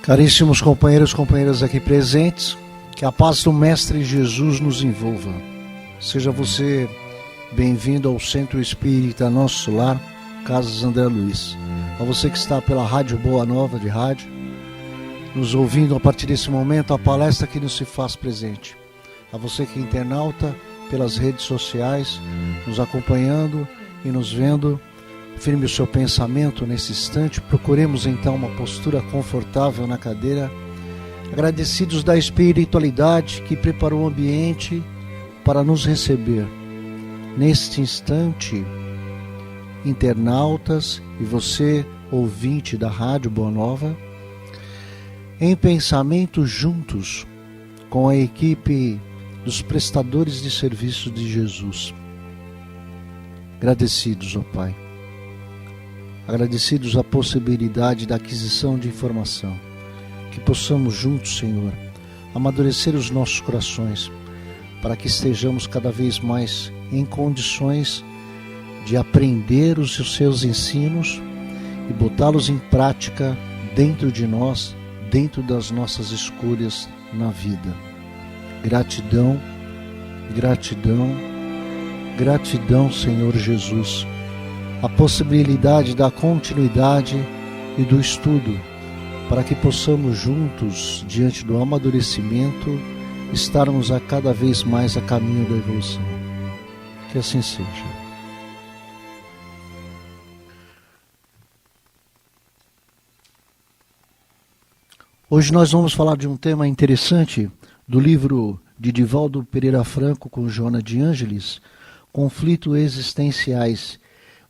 Caríssimos companheiros e companheiras aqui presentes, que a paz do Mestre Jesus nos envolva. Seja você bem-vindo ao Centro Espírita Nosso Lar, Casas André Luiz. A você que está pela Rádio Boa Nova de Rádio, nos ouvindo a partir desse momento, a palestra que nos se faz presente. A você que é internauta pelas redes sociais, nos acompanhando e nos vendo, firme o seu pensamento nesse instante. Procuremos então uma postura confortável na cadeira, agradecidos da espiritualidade que preparou o ambiente para nos receber. Neste instante, internautas e você, ouvinte da Rádio Boa Nova, em pensamento juntos com a equipe dos prestadores de serviço de Jesus. Agradecidos, ó Pai. Agradecidos à possibilidade da aquisição de informação. Que possamos juntos, Senhor, amadurecer os nossos corações, para que estejamos cada vez mais em condições de aprender os seus ensinos e botá-los em prática dentro de nós, dentro das nossas escolhas na vida. Gratidão, gratidão, gratidão, Senhor Jesus. A possibilidade da continuidade e do estudo, para que possamos juntos, diante do amadurecimento, estarmos a cada vez mais a caminho da evolução. Que assim seja. Hoje nós vamos falar de um tema interessante do livro de Divaldo Pereira Franco com Joana de Ângeles, Conflitos Existenciais,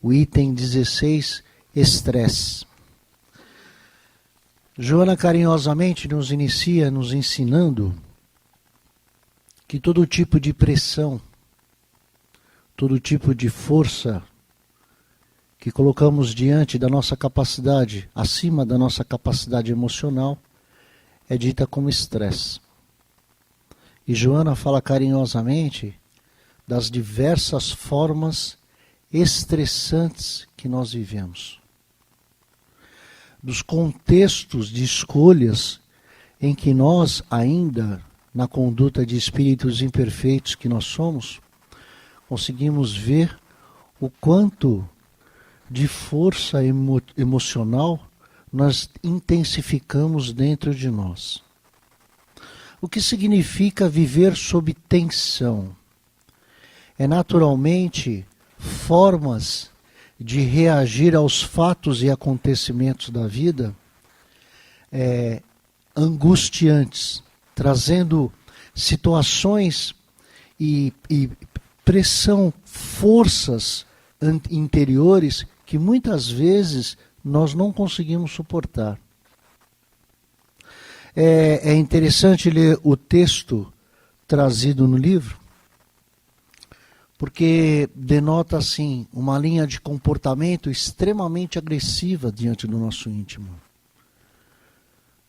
o item 16, estresse. Joana carinhosamente nos inicia nos ensinando que todo tipo de pressão, todo tipo de força que colocamos diante da nossa capacidade, acima da nossa capacidade emocional, é dita como estresse. E Joana fala carinhosamente das diversas formas estressantes que nós vivemos, dos contextos de escolhas em que nós ainda, na conduta de espíritos imperfeitos que nós somos, conseguimos ver o quanto de força emocional nós intensificamos dentro de nós. O que significa viver sob tensão? É naturalmente formas de reagir aos fatos e acontecimentos da vida angustiantes, trazendo situações e pressão, forças interiores que muitas vezes nós não conseguimos suportar. É interessante ler o texto trazido no livro, porque denota, assim, uma linha de comportamento extremamente agressiva diante do nosso íntimo.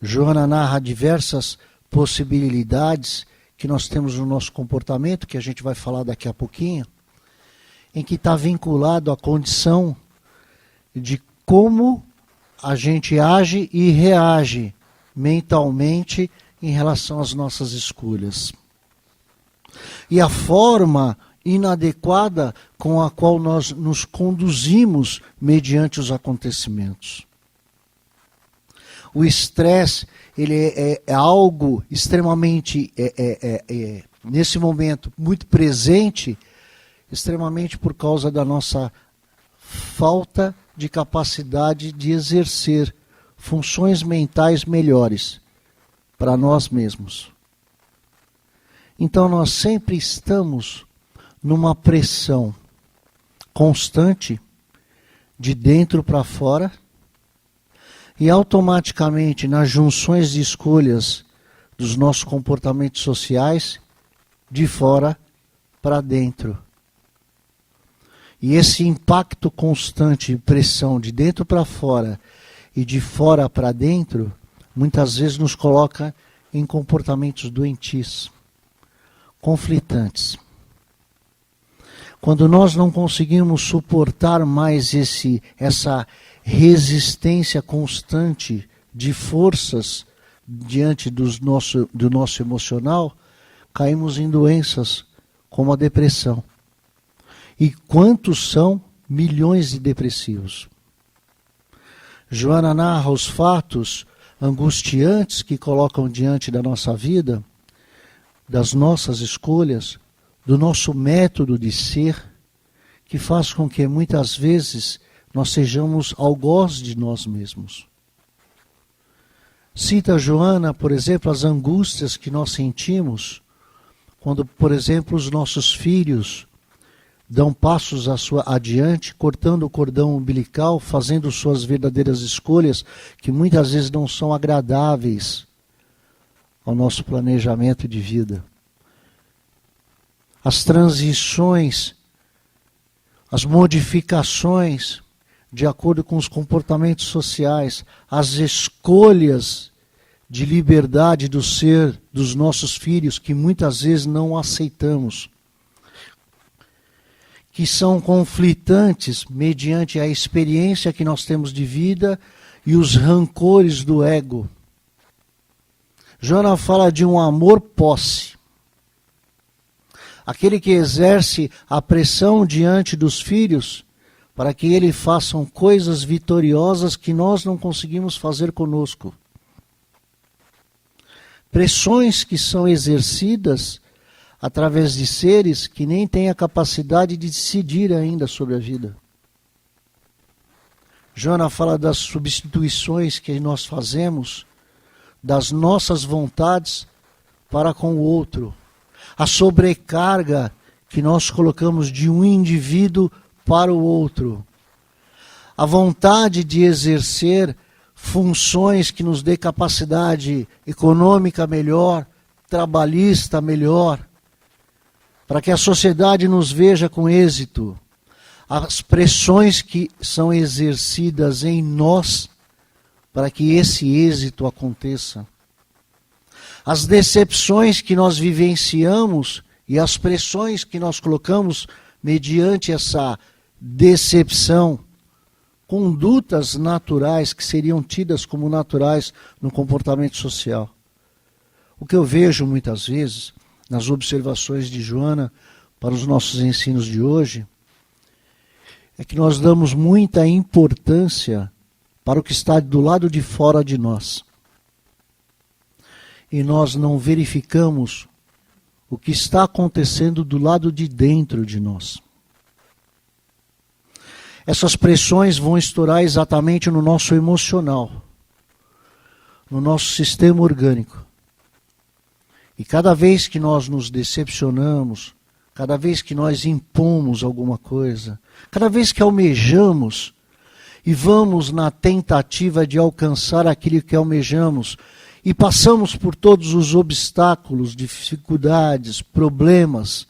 Joana narra diversas possibilidades que nós temos no nosso comportamento, que a gente vai falar daqui a pouquinho, em que está vinculado à condição de como a gente age e reage mentalmente em relação às nossas escolhas. E a forma inadequada com a qual nós nos conduzimos mediante os acontecimentos. O estresse, ele é algo extremamente, nesse momento, muito presente, extremamente por causa da nossa falta de capacidade de exercer funções mentais melhores para nós mesmos. Então nós sempre estamos numa pressão constante, de dentro para fora, e automaticamente nas junções de escolhas dos nossos comportamentos sociais, de fora para dentro. E esse impacto constante de pressão de dentro para fora e de fora para dentro, muitas vezes nos coloca em comportamentos doentios, conflitantes. Quando nós não conseguimos suportar mais essa resistência constante de forças diante do nosso emocional, caímos em doenças como a depressão. E quantos são milhões de depressivos? Joana narra os fatos angustiantes que colocam diante da nossa vida, das nossas escolhas, do nosso método de ser, que faz com que muitas vezes nós sejamos algoz de nós mesmos. Cita Joana, por exemplo, as angústias que nós sentimos quando, por exemplo, os nossos filhos dão passos adiante, cortando o cordão umbilical, fazendo suas verdadeiras escolhas, que muitas vezes não são agradáveis ao nosso planejamento de vida. As transições, as modificações, de acordo com os comportamentos sociais, as escolhas de liberdade do ser dos nossos filhos, que muitas vezes não aceitamos, que são conflitantes mediante a experiência que nós temos de vida e os rancores do ego. Joana fala de um amor-posse. Aquele que exerce a pressão diante dos filhos para que eles façam coisas vitoriosas que nós não conseguimos fazer conosco. Pressões que são exercidas através de seres que nem têm a capacidade de decidir ainda sobre a vida. Joana fala das substituições que nós fazemos, das nossas vontades para com o outro. A sobrecarga que nós colocamos de um indivíduo para o outro. A vontade de exercer funções que nos dê capacidade econômica melhor, trabalhista melhor, para que a sociedade nos veja com êxito. As pressões que são exercidas em nós para que esse êxito aconteça. As decepções que nós vivenciamos e as pressões que nós colocamos mediante essa decepção, condutas naturais que seriam tidas como naturais no comportamento social. O que eu vejo muitas vezes nas observações de Joana para os nossos ensinos de hoje é que nós damos muita importância para o que está do lado de fora de nós. E nós não verificamos o que está acontecendo do lado de dentro de nós. Essas pressões vão estourar exatamente no nosso emocional, no nosso sistema orgânico. E cada vez que nós nos decepcionamos, cada vez que nós impomos alguma coisa, cada vez que almejamos e vamos na tentativa de alcançar aquilo que almejamos e passamos por todos os obstáculos, dificuldades, problemas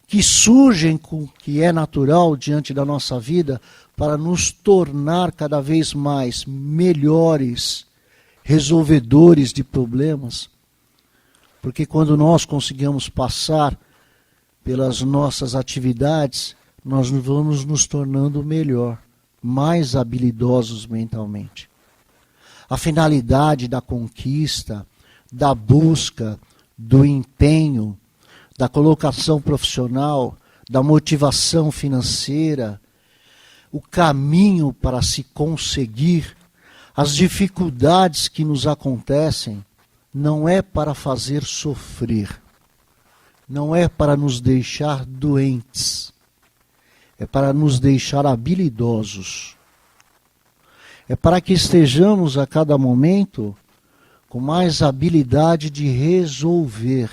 que surgem, que é natural diante da nossa vida, para nos tornar cada vez mais melhores resolvedores de problemas. Porque quando nós conseguimos passar pelas nossas atividades, nós vamos nos tornando melhor, mais habilidosos mentalmente. A finalidade da conquista, da busca, do empenho, da colocação profissional, da motivação financeira, o caminho para se conseguir, as dificuldades que nos acontecem, não é para fazer sofrer, não é para nos deixar doentes, é para nos deixar habilidosos. É para que estejamos a cada momento com mais habilidade de resolver,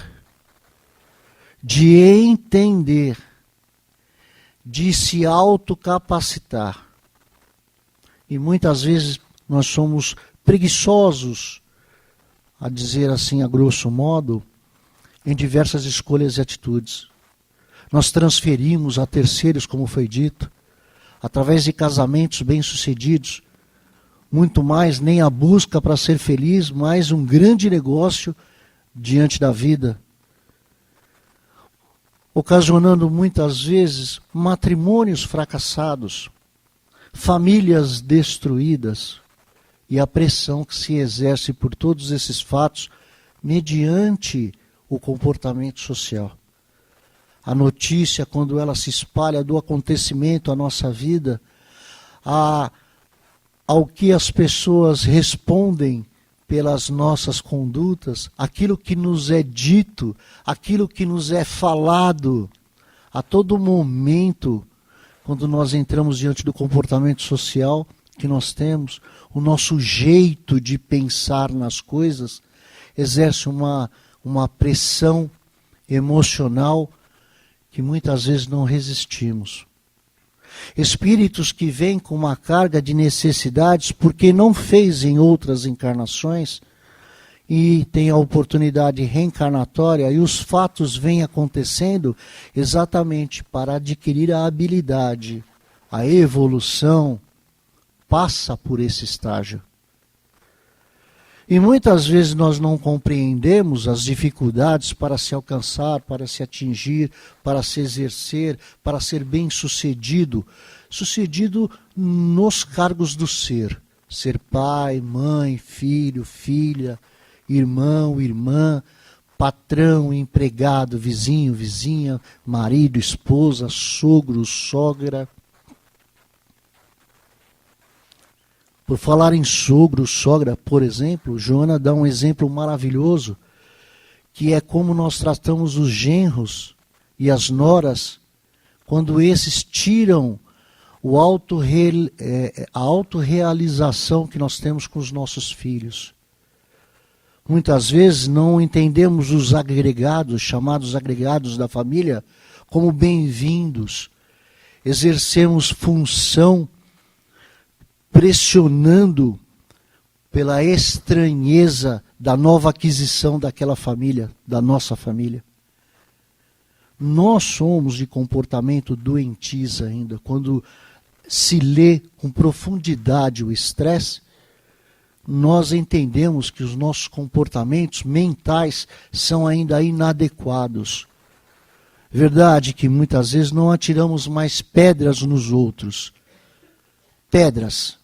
de entender, de se autocapacitar. E muitas vezes nós somos preguiçosos, a dizer assim a grosso modo, em diversas escolhas e atitudes. Nós transferimos a terceiros, como foi dito, através de casamentos bem-sucedidos, muito mais nem a busca para ser feliz, mas um grande negócio diante da vida, ocasionando muitas vezes matrimônios fracassados, famílias destruídas, e a pressão que se exerce por todos esses fatos mediante o comportamento social. A notícia, quando ela se espalha do acontecimento à nossa vida, ao que as pessoas respondem pelas nossas condutas, aquilo que nos é dito, aquilo que nos é falado, a todo momento, quando nós entramos diante do comportamento social que nós temos, o nosso jeito de pensar nas coisas exerce uma pressão emocional que muitas vezes não resistimos. Espíritos que vêm com uma carga de necessidades porque não fez em outras encarnações e tem a oportunidade reencarnatória e os fatos vêm acontecendo exatamente para adquirir a habilidade, a evolução, passa por esse estágio. E muitas vezes nós não compreendemos as dificuldades para se alcançar, para se atingir, para se exercer, para ser bem-sucedido. Sucedido nos cargos do ser. Ser pai, mãe, filho, filha, irmão, irmã, patrão, empregado, vizinho, vizinha, marido, esposa, sogro, sogra. Por falar em sogro, sogra, por exemplo, Joana dá um exemplo maravilhoso, que é como nós tratamos os genros e as noras, quando esses tiram a autorrealização que nós temos com os nossos filhos. Muitas vezes não entendemos os agregados, chamados agregados da família, como bem-vindos. Exercemos função pressionando pela estranheza da nova aquisição daquela família, da nossa família. Nós somos de comportamento doentios ainda. Quando se lê com profundidade o estresse, nós entendemos que os nossos comportamentos mentais são ainda inadequados. Verdade que muitas vezes não atiramos mais pedras nos outros. Pedras.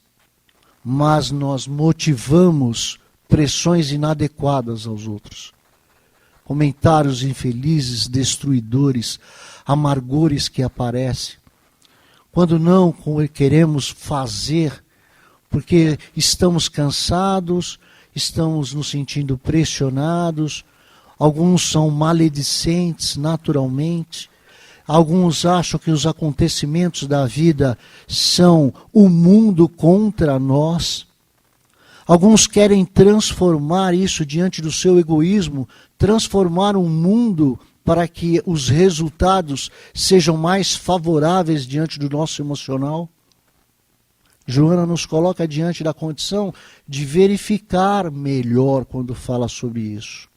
Mas nós motivamos pressões inadequadas aos outros. Comentários infelizes, destruidores, amargores que aparecem. Quando não queremos fazer, porque estamos cansados, estamos nos sentindo pressionados, alguns são maledicentes naturalmente, alguns acham que os acontecimentos da vida são o mundo contra nós. Alguns querem transformar isso diante do seu egoísmo, transformar um mundo para que os resultados sejam mais favoráveis diante do nosso emocional. Joana nos coloca diante da condição de verificar melhor quando fala sobre isso.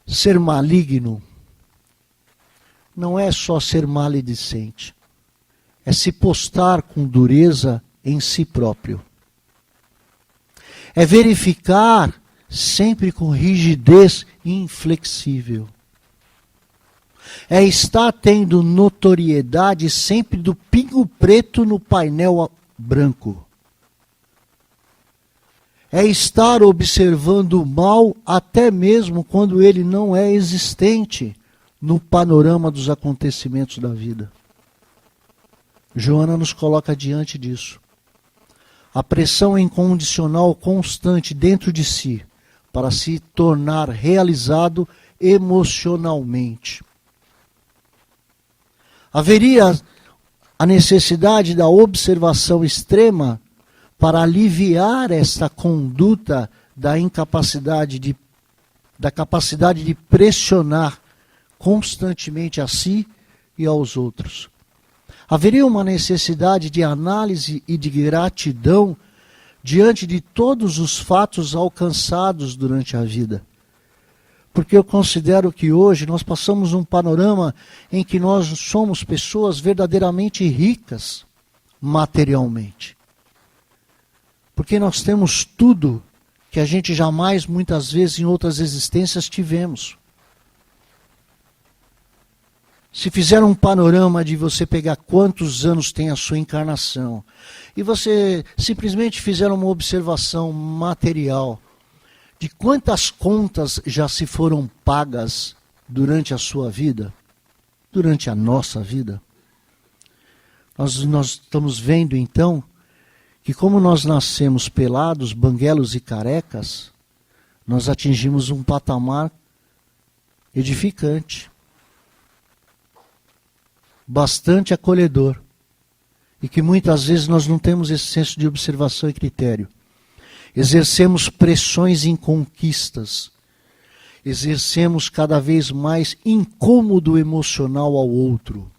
Ser maligno não é só ser maledicente, é se postar com dureza em si próprio. É verificar sempre com rigidez inflexível. É estar tendo notoriedade sempre do pingo preto no painel branco. É estar observando o mal até mesmo quando ele não é existente no panorama dos acontecimentos da vida. Joana nos coloca diante disso. A pressão incondicional constante dentro de si para se tornar realizado emocionalmente. Haveria a necessidade da observação extrema para aliviar esta conduta da incapacidade da capacidade de pressionar constantemente a si e aos outros. Haveria uma necessidade de análise e de gratidão diante de todos os fatos alcançados durante a vida. Porque eu considero que hoje nós passamos um panorama em que nós somos pessoas verdadeiramente ricas materialmente. Porque nós temos tudo que a gente jamais, muitas vezes, em outras existências tivemos. se fizer um panorama de você pegar quantos anos tem a sua encarnação, e você simplesmente fizer uma observação material de quantas contas já se foram pagas durante a sua vida, durante a nossa vida, nós estamos vendo então que como nós nascemos pelados, banguelos e carecas, nós atingimos um patamar edificante, bastante acolhedor, e que muitas vezes nós não temos esse senso de observação e critério. Exercemos pressões em conquistas, exercemos cada vez mais incômodo emocional ao outro.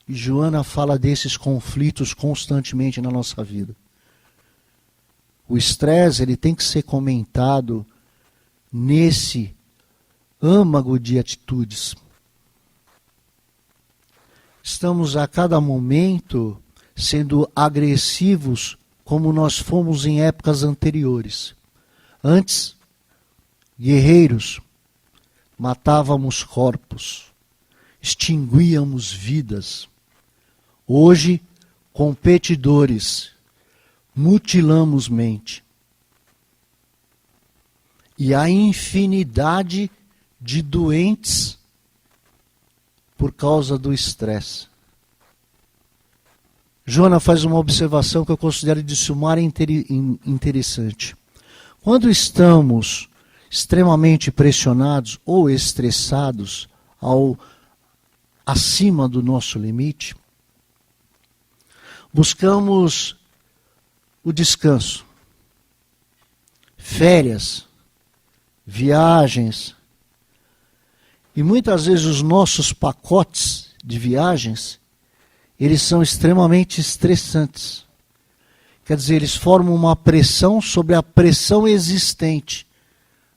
E Joana fala desses conflitos constantemente na nossa vida. O estresse, ele tem que ser comentado nesse âmago de atitudes. Estamos a cada momento sendo agressivos como nós fomos em épocas anteriores. Antes, guerreiros, matávamos corpos, extinguíamos vidas. Hoje, competidores, mutilamos mente. E há infinidade de doentes por causa do estresse. Joana faz uma observação que eu considero de sumar interessante. Quando estamos extremamente pressionados ou estressados acima do nosso limite, buscamos o descanso, férias, viagens. E muitas vezes os nossos pacotes de viagens, eles são extremamente estressantes. Quer dizer, eles formam uma pressão sobre a pressão existente,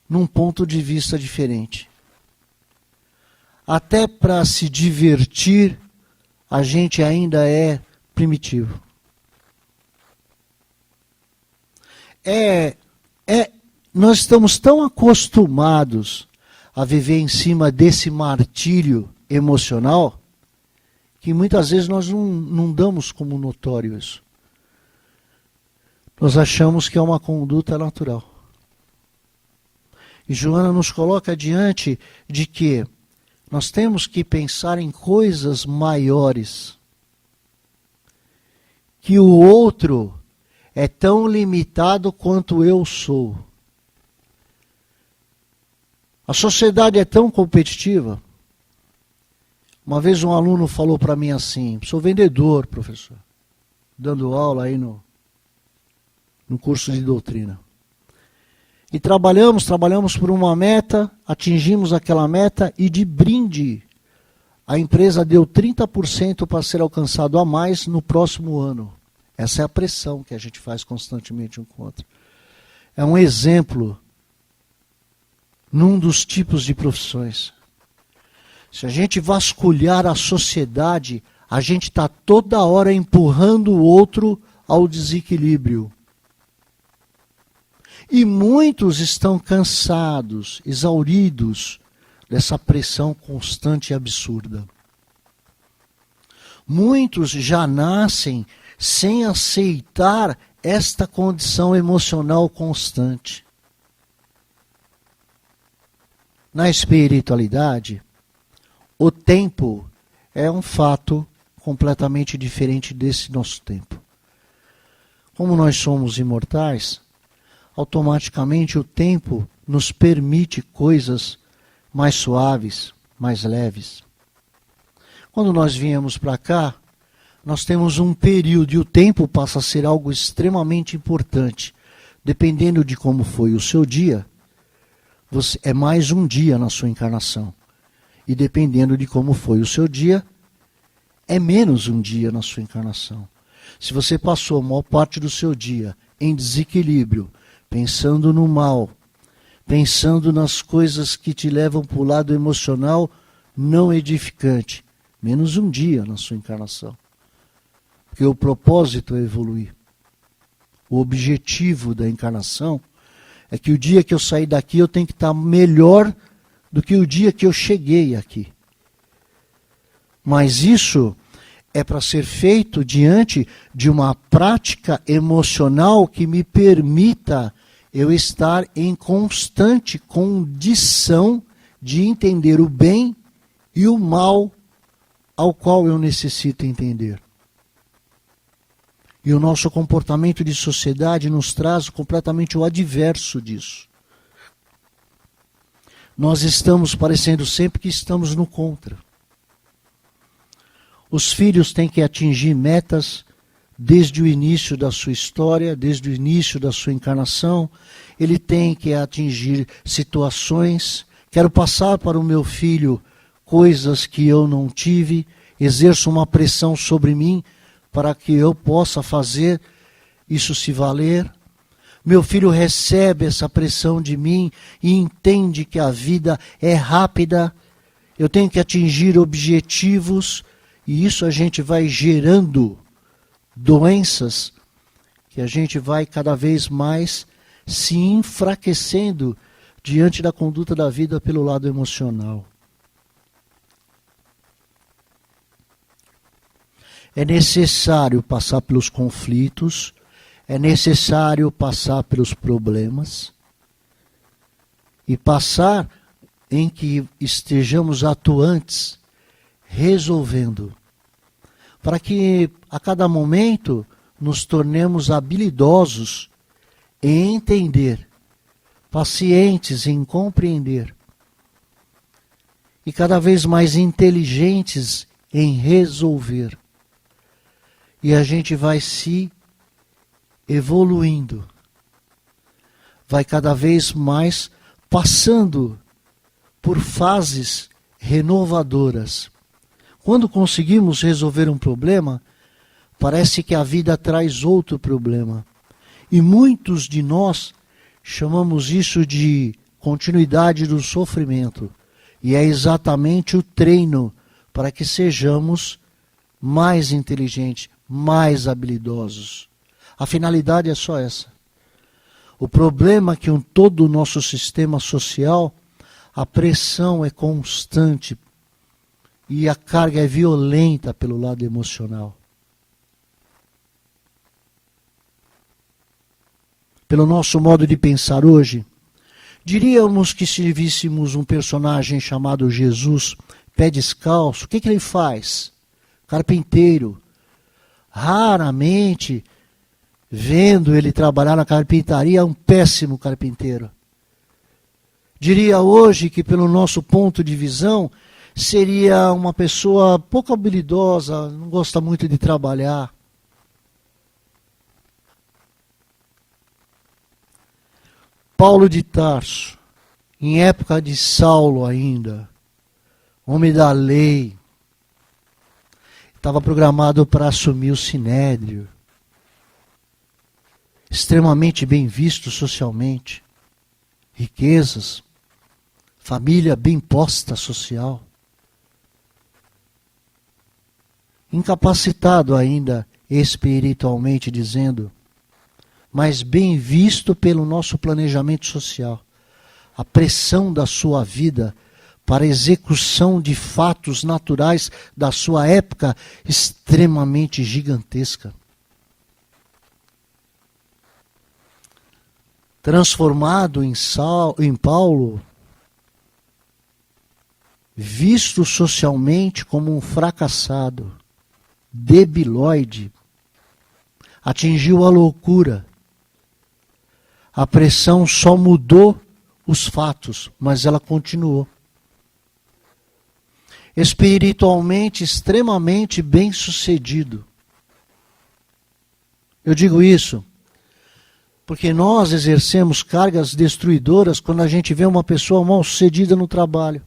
num ponto de vista diferente. Até para se divertir, a gente ainda é primitivo. Nós estamos tão acostumados a viver em cima desse martírio emocional que muitas vezes nós não damos como notório isso. Nós achamos que é uma conduta natural. E Joana nos coloca diante de que nós temos que pensar em coisas maiores. Que o outro é tão limitado quanto eu sou. A sociedade é tão competitiva. Uma vez um aluno falou para mim assim: sou vendedor, professor, dando aula aí no curso de doutrina. E trabalhamos por uma meta, atingimos aquela meta e de brinde a empresa deu 30% para ser alcançado a mais no próximo ano. Essa é a pressão que a gente faz constantemente um com o outro. É um exemplo num dos tipos de profissões. Se a gente vasculhar a sociedade, a gente está toda hora empurrando o outro ao desequilíbrio. E muitos estão cansados, exauridos dessa pressão constante e absurda. Muitos já nascem sem aceitar esta condição emocional constante. Na espiritualidade, o tempo é um fato completamente diferente desse nosso tempo. Como nós somos imortais, automaticamente o tempo nos permite coisas mais suaves, mais leves. Quando nós viemos para cá, nós temos um período e o tempo passa a ser algo extremamente importante. Dependendo de como foi o seu dia, é mais um dia na sua encarnação. E dependendo de como foi o seu dia, é menos um dia na sua encarnação. Se você passou a maior parte do seu dia em desequilíbrio, pensando no mal, pensando nas coisas que te levam para o lado emocional não edificante, menos um dia na sua encarnação. Porque o propósito é evoluir. O objetivo da encarnação é que o dia que eu sair daqui eu tenho que estar melhor do que o dia que eu cheguei aqui. Mas isso é para ser feito diante de uma prática emocional que me permita eu estar em constante condição de entender o bem e o mal ao qual eu necessito entender. E o nosso comportamento de sociedade nos traz completamente o adverso disso. Nós estamos parecendo sempre que estamos no contra. Os filhos têm que atingir metas desde o início da sua história, desde o início da sua encarnação. Ele tem que atingir situações. Quero passar para o meu filho coisas que eu não tive, exerço uma pressão sobre mim para que eu possa fazer isso se valer. Meu filho recebe essa pressão de mim e entende que a vida é rápida, eu tenho que atingir objetivos, e isso a gente vai gerando doenças que a gente vai cada vez mais se enfraquecendo diante da conduta da vida pelo lado emocional. É necessário passar pelos conflitos, é necessário passar pelos problemas e passar em que estejamos atuantes, resolvendo, para que a cada momento nos tornemos habilidosos em entender, pacientes em compreender e cada vez mais inteligentes em resolver. E a gente vai se evoluindo, vai cada vez mais passando por fases renovadoras. Quando conseguimos resolver um problema, parece que a vida traz outro problema. E muitos de nós chamamos isso de continuidade do sofrimento. E é exatamente o treino para que sejamos mais inteligentes, mais habilidosos. A finalidade é só essa. O problema é que em todo o nosso sistema social, a pressão é constante e a carga é violenta pelo lado emocional. Pelo nosso modo de pensar hoje, diríamos que se víssemos um personagem chamado Jesus, pé descalço, o que ele faz? Carpinteiro. Raramente, vendo ele trabalhar na carpintaria, é um péssimo carpinteiro. Diria hoje que, pelo nosso ponto de visão, seria uma pessoa pouco habilidosa, não gosta muito de trabalhar. Paulo de Tarso, em época de Saulo ainda, homem da lei, estava programado para assumir o sinédrio, extremamente bem visto socialmente, riquezas, família bem posta social, incapacitado ainda espiritualmente dizendo, mas bem visto pelo nosso planejamento social. A pressão da sua vida para a execução de fatos naturais da sua época extremamente gigantesca. Transformado em Paulo, visto socialmente como um fracassado, debilóide, atingiu a loucura. A pressão só mudou os fatos, mas ela continuou. Espiritualmente extremamente bem-sucedido. Eu digo isso porque nós exercemos cargas destruidoras quando a gente vê uma pessoa mal-sucedida no trabalho,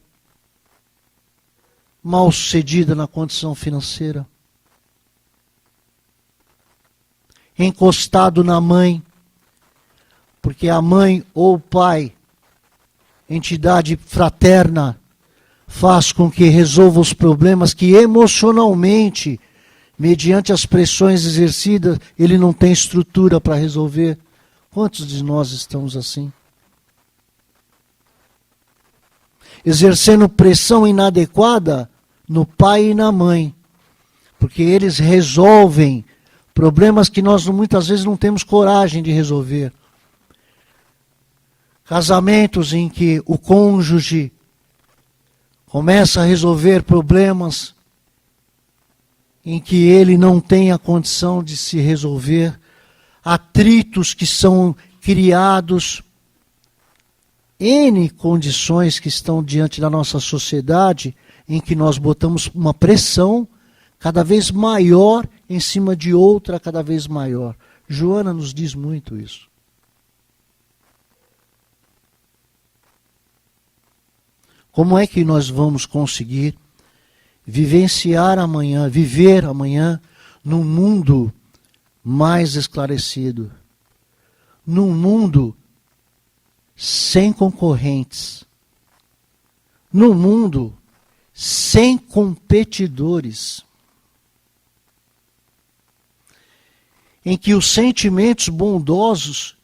mal-sucedida na condição financeira, encostado na mãe, porque a mãe ou o pai, entidade fraterna, faz com que resolva os problemas que emocionalmente, mediante as pressões exercidas, ele não tem estrutura para resolver. Quantos de nós estamos assim? Exercendo pressão inadequada no pai e na mãe, porque eles resolvem problemas que nós muitas vezes não temos coragem de resolver. Casamentos em que o cônjuge começa a resolver problemas em que ele não tem a condição de se resolver, atritos que são criados, N condições que estão diante da nossa sociedade, em que nós botamos uma pressão cada vez maior em cima de outra cada vez maior. Joana nos diz muito isso. Como é que nós vamos conseguir viver amanhã num mundo mais esclarecido, num mundo sem concorrentes, num mundo sem competidores, em que os sentimentos bondosos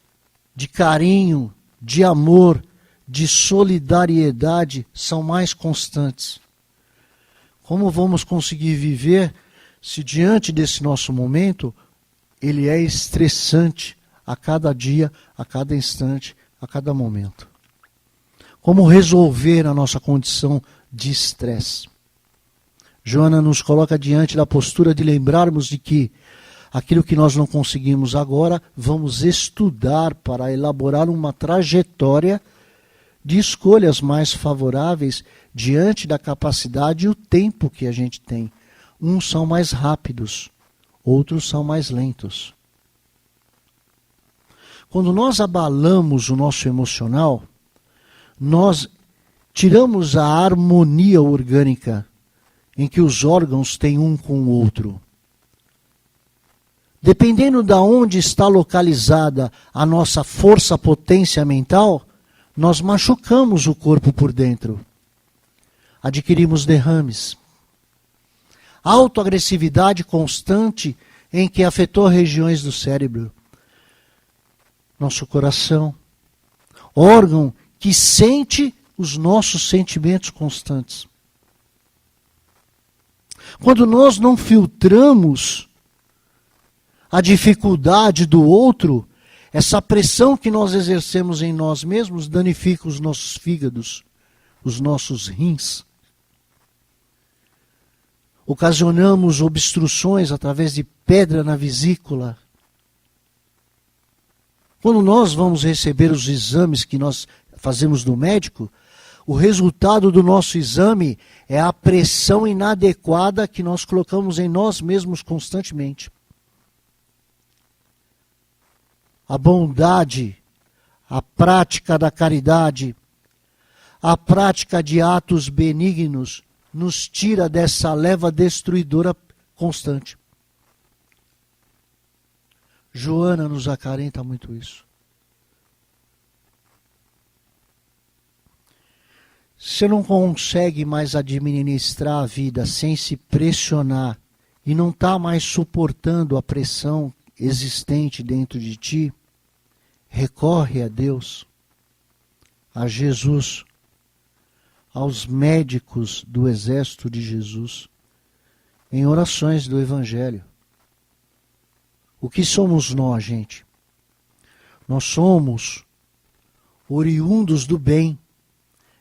de carinho, de amor, de solidariedade são mais constantes? Como vamos conseguir viver se diante desse nosso momento ele é estressante a cada dia, a cada instante, a cada momento? Como resolver a nossa condição de estresse? Joana nos coloca diante da postura de lembrarmos de que aquilo que nós não conseguimos agora, vamos estudar para elaborar uma trajetória de escolhas mais favoráveis diante da capacidade e o tempo que a gente tem. Uns são mais rápidos, outros são mais lentos. Quando nós abalamos o nosso emocional, nós tiramos a harmonia orgânica em que os órgãos têm um com o outro. Dependendo de onde está localizada a nossa força-potência mental, nós machucamos o corpo por dentro. Adquirimos derrames. Autoagressividade constante em que afetou regiões do cérebro. Nosso coração. Órgão que sente os nossos sentimentos constantes. Quando nós não filtramos a dificuldade do outro, essa pressão que nós exercemos em nós mesmos danifica os nossos fígados, os nossos rins. Ocasionamos obstruções através de pedra na vesícula. Quando nós vamos receber os exames que nós fazemos do médico, o resultado do nosso exame é a pressão inadequada que nós colocamos em nós mesmos constantemente. A bondade, a prática da caridade, a prática de atos benignos nos tira dessa leva destruidora constante. Joana nos acarenta muito isso. Você não consegue mais administrar a vida sem se pressionar e não está mais suportando a pressão existente dentro de ti, recorre a Deus, a Jesus, aos médicos do exército de Jesus, em orações do Evangelho. O que somos nós, gente? Nós somos oriundos do bem,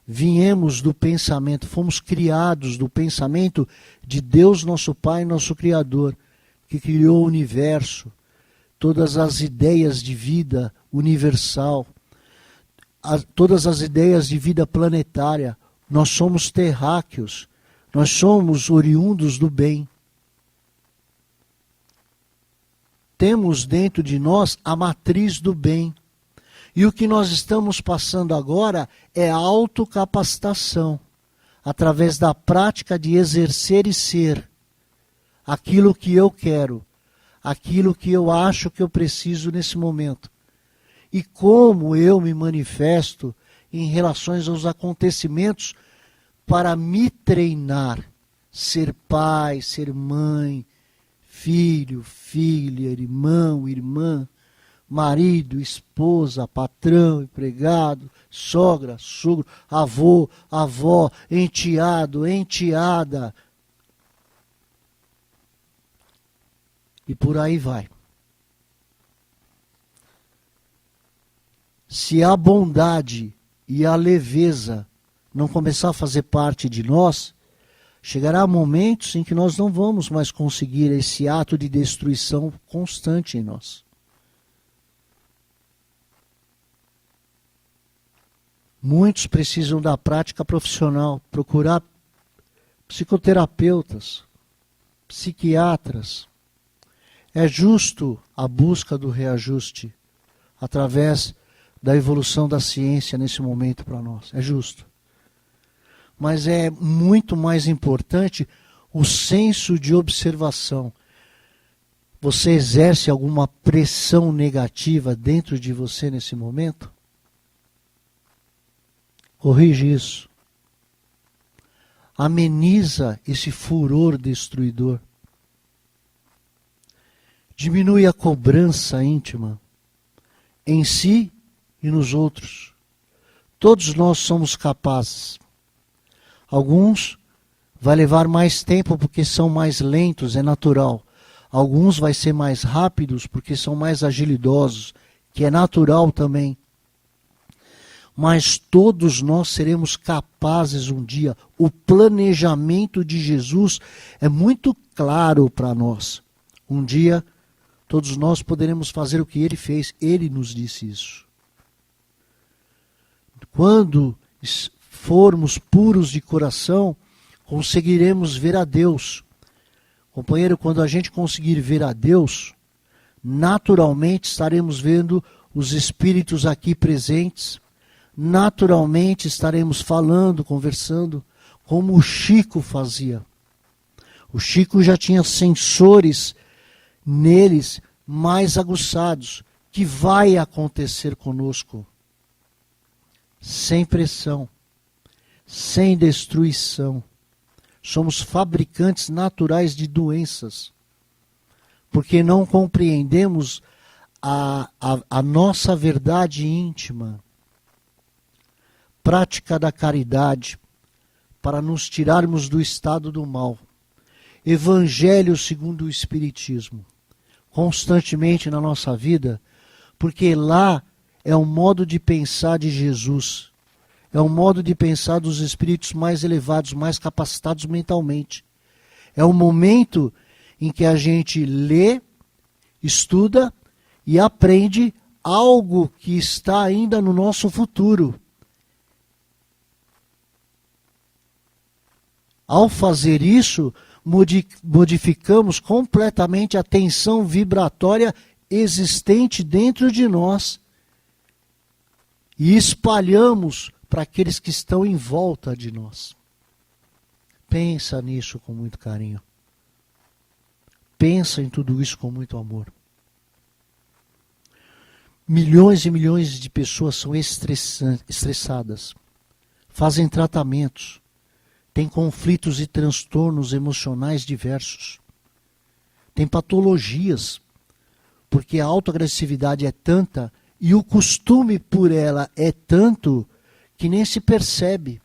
viemos do pensamento, fomos criados do pensamento de Deus, nosso Pai, nosso Criador, que criou o universo, todas as ideias de vida universal, todas as ideias de vida planetária. Nós somos terráqueos, nós somos oriundos do bem. Temos dentro de nós a matriz do bem. E o que nós estamos passando agora é autocapacitação, através da prática de exercer e ser aquilo que eu quero, aquilo que eu acho que eu preciso nesse momento. E como eu me manifesto em relação aos acontecimentos para me treinar, ser pai, ser mãe, filho, filha, irmão, irmã, marido, esposa, patrão, empregado, sogra, sogro, avô, avó, enteado, enteada, E por aí vai. Se a bondade e a leveza não começar a fazer parte de nós, chegará momentos em que nós não vamos mais conseguir esse ato de destruição constante em nós. Muitos precisam da prática profissional, procurar psicoterapeutas, psiquiatras. É justo a busca do reajuste através da evolução da ciência nesse momento para nós. É justo. Mas é muito mais importante o senso de observação. Você exerce alguma pressão negativa dentro de você nesse momento? Corrige isso. Ameniza esse furor destruidor. Diminui a cobrança íntima em si e nos outros. Todos nós somos capazes. Alguns vai levar mais tempo porque são mais lentos, é natural. Alguns vai ser mais rápidos porque são mais agilidosos, que é natural também. Mas todos nós seremos capazes um dia. O planejamento de Jesus é muito claro para nós. Um dia, todos nós poderemos fazer o que ele fez. Ele nos disse isso. Quando formos puros de coração, conseguiremos ver a Deus. Companheiro, quando a gente conseguir ver a Deus, naturalmente estaremos vendo os espíritos aqui presentes. Naturalmente estaremos falando, conversando, como o Chico fazia. O Chico já tinha sensores neles mais aguçados, que vai acontecer conosco. Sem pressão, sem destruição. Somos fabricantes naturais de doenças, porque não compreendemos a nossa verdade íntima. Prática da caridade, para nos tirarmos do estado do mal. Evangelho segundo o Espiritismo, constantemente na nossa vida, porque lá é o modo de pensar de Jesus, é o modo de pensar dos espíritos mais elevados, mais capacitados mentalmente. É o momento em que a gente lê, estuda e aprende algo que está ainda no nosso futuro. Ao fazer isso, modificamos completamente a tensão vibratória existente dentro de nós e espalhamos para aqueles que estão em volta de nós. Pensa nisso com muito carinho. Pensa em tudo isso com muito amor. Milhões e milhões de pessoas são estressadas, fazem tratamentos, tem conflitos e transtornos emocionais diversos. Tem patologias, porque a autoagressividade é tanta e o costume por ela é tanto que nem se percebe.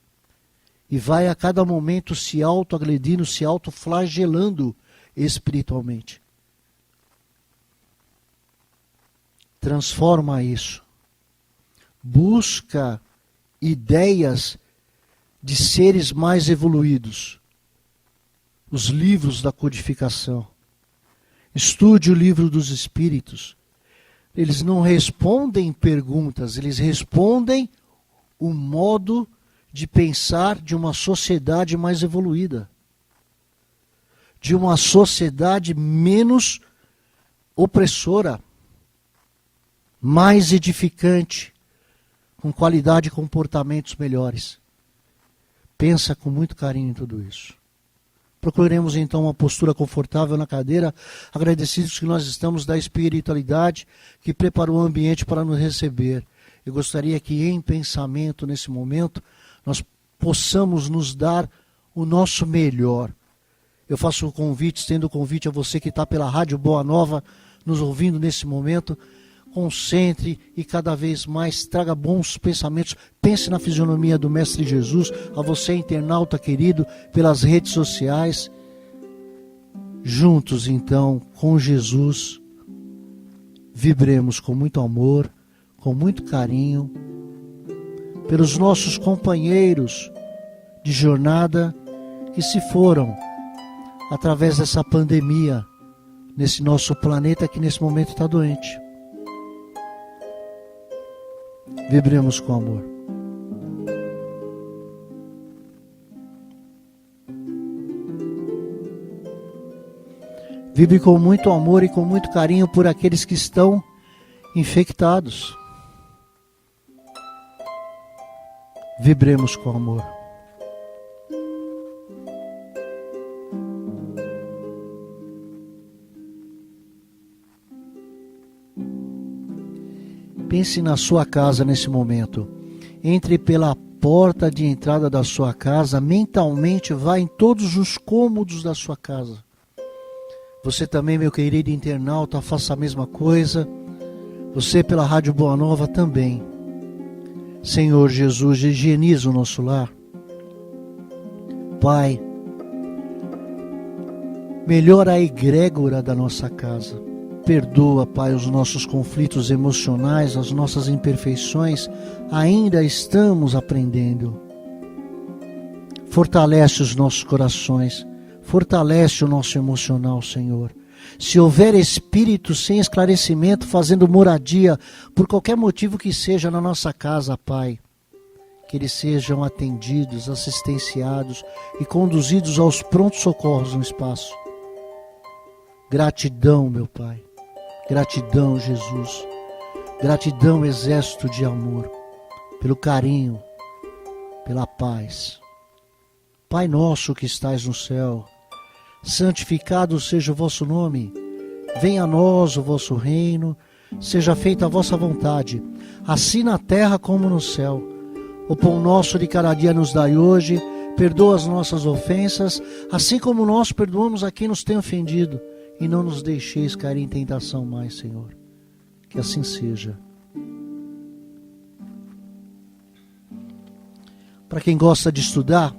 E vai a cada momento se autoagredindo, se autoflagelando espiritualmente. Transforma isso. Busca ideias de seres mais evoluídos. Os livros da codificação. Estude o livro dos Espíritos. Eles não respondem perguntas, eles respondem o modo de pensar de uma sociedade mais evoluída. De uma sociedade menos opressora, mais edificante, com qualidade e comportamentos melhores. Pensa com muito carinho em tudo isso. Procuremos então uma postura confortável na cadeira, agradecidos que nós estamos da espiritualidade que preparou o ambiente para nos receber. Eu gostaria que em pensamento, nesse momento, nós possamos nos dar o nosso melhor. Eu faço o convite, estendo o convite a você que está pela Rádio Boa Nova, nos ouvindo nesse momento. Concentre e cada vez mais traga bons pensamentos. Pense na fisionomia do Mestre Jesus, a você internauta querido, pelas redes sociais. juntos então com Jesus, vibremos com muito amor, com muito carinho, pelos nossos companheiros de jornada que se foram através dessa pandemia, nesse nosso planeta que nesse momento está doente. Vibremos com amor. Vibre com muito amor e com muito carinho por aqueles que estão infectados. Vibremos com amor. Pense na sua casa nesse momento. Entre pela porta de entrada da sua casa, mentalmente vá em todos os cômodos da sua casa. Você também, meu querido internauta, faça a mesma coisa. Você pela Rádio Boa Nova também. Senhor Jesus, higieniza o nosso lar. Pai, melhora a egrégora da nossa casa. Perdoa, Pai, os nossos conflitos emocionais, as nossas imperfeições. Ainda estamos aprendendo. Fortalece os nossos corações. Fortalece o nosso emocional, Senhor. Se houver espírito sem esclarecimento fazendo moradia, por qualquer motivo que seja na nossa casa, Pai, que eles sejam atendidos, assistenciados e conduzidos aos prontos socorros no espaço. Gratidão, meu Pai. Gratidão, Jesus. Gratidão, exército de amor, pelo carinho, pela paz. Pai nosso que estais no céu, santificado seja o vosso nome. Venha a nós o vosso reino. Seja feita a vossa vontade, assim na terra como no céu. O pão nosso de cada dia nos dai hoje. Perdoa as nossas ofensas, assim como nós perdoamos a quem nos tem ofendido. E não nos deixeis cair em tentação mais, Senhor. Que assim seja. Para quem gosta de estudar,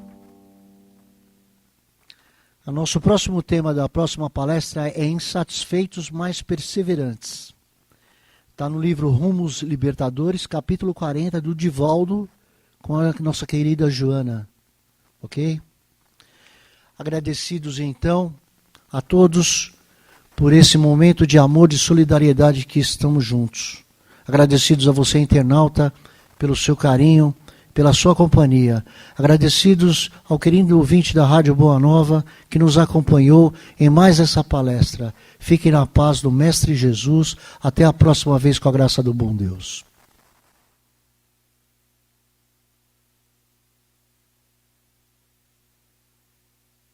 o nosso próximo tema da próxima palestra é Insatisfeitos, mas Perseverantes. Está no livro Rumos Libertadores, capítulo 40, do Divaldo, com a nossa querida Joana. Ok? Agradecidos então a todos por esse momento de amor, de solidariedade que estamos juntos. Agradecidos a você, internauta, pelo seu carinho, pela sua companhia. Agradecidos ao querido ouvinte da Rádio Boa Nova que nos acompanhou em mais essa palestra. Fiquem na paz do Mestre Jesus. Até a próxima vez, com a graça do bom Deus.